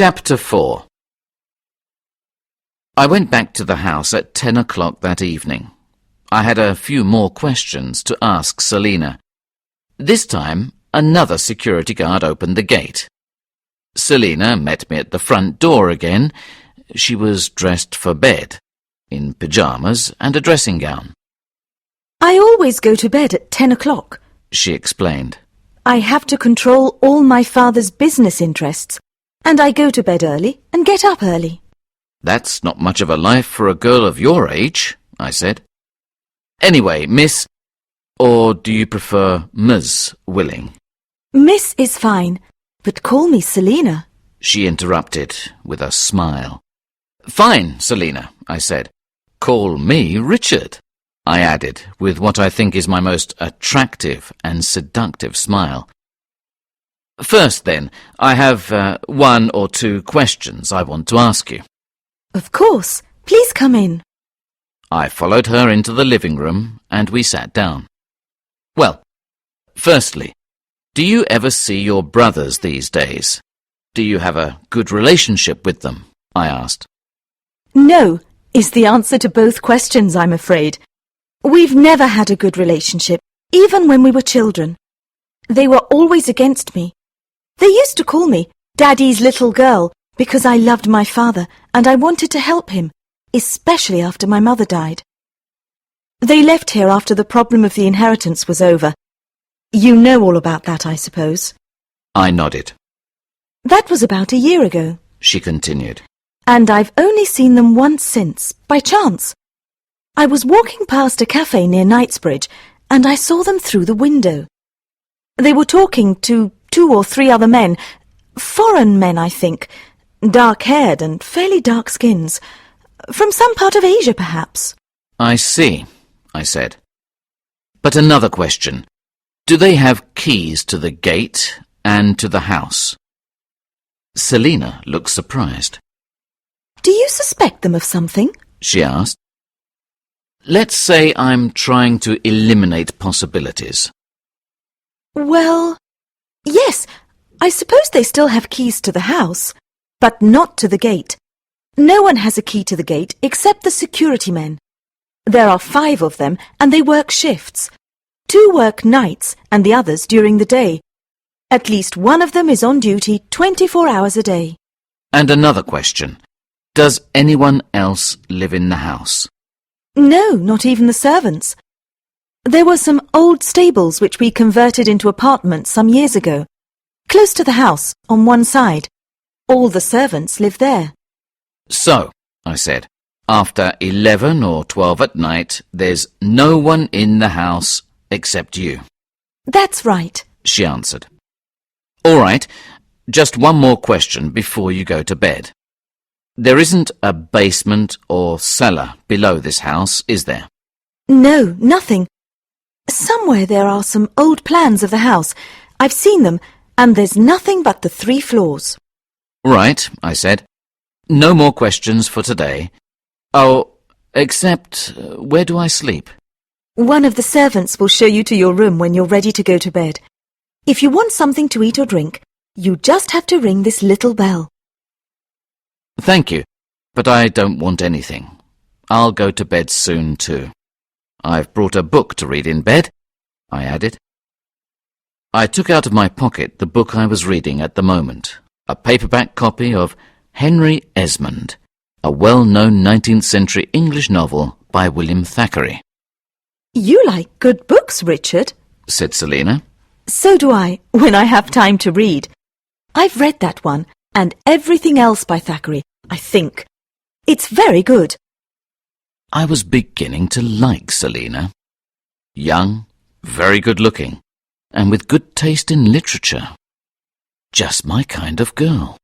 Chapter 4. I went back to the house at 10 o'clock that evening. I had a few more questions to ask Selena. This time, another security guard opened the gate. Selena met me at the front door again. She was dressed for bed, in pyjamas and a dressing gown. I always go to bed at 10 o'clock, she explained. I have to control all my father's business interests, and I go to bed early and get up early. That's not much of a life for a girl of your age, I said. Anyway, Miss, or do you prefer Ms. Willing? Miss is fine, but call me Selena, she interrupted with a smile. Fine, Selena, I said. Call me Richard, I added, with what I think is my most attractive and seductive smile. First, then, I have one or two questions I want to ask you. Of course. Please come in. I followed her into the living room and we sat down. Well, firstly, do you ever see your brothers these days? Do you have a good relationship with them? I asked. No, is the answer to both questions, I'm afraid. We've never had a good relationship, even when we were children. They were always against me. They used to call me Daddy's little girl because I loved my father and I wanted to help him, especially after my mother died. They left here after the problem of the inheritance was over. You know all about that, I suppose. I nodded. That was about a year ago, she continued. And I've only seen them once since, by chance. I was walking past a cafe near Knightsbridge and I saw them through the window. They were talking to 2 or 3 other men, foreign men, I think, dark-haired and fairly dark skins, from some part of Asia, perhaps. I see, I said. But another question. Do they have keys to the gate and to the house? Selena looked surprised. Do you suspect them of something? She asked. Let's say I'm trying to eliminate possibilities. Well, yes, I suppose they still have keys to the house, but not to the gate. No one has a key to the gate except the security men. There are 5 of them and they work shifts. 2 work nights and the others during the day. At least one of them is on duty 24 hours a day. And another question. Does anyone else live in the house? No, not even the servants. There were some old stables which we converted into apartments some years ago, close to the house, on one side. All the servants live there. So, I said, after 11 or 12 at night, there's no one in the house except you. That's right, she answered. All right, just one more question before you go to bed. There isn't a basement or cellar below this house, is there? No, nothing. Somewhere there are some old plans of the house. I've seen them, and there's nothing but the 3 floors. Right, I said. No more questions for today. Oh, except, where do I sleep? One of the servants will show you to your room when you're ready to go to bed. If you want something to eat or drink, you just have to ring this little bell. Thank you, but I don't want anything. I'll go to bed soon too. I've brought a book to read in bed, I added. I took out of my pocket the book I was reading at the moment, a paperback copy of Henry Esmond, a well-known 19th century English novel by William Thackeray. You like good books, Richard, said Selena. So do I, when I have time to read. I've read that one, and everything else by Thackeray, I think. It's very good. I was beginning to like Selena. Young, very good-looking, and with good taste in literature. Just my kind of girl.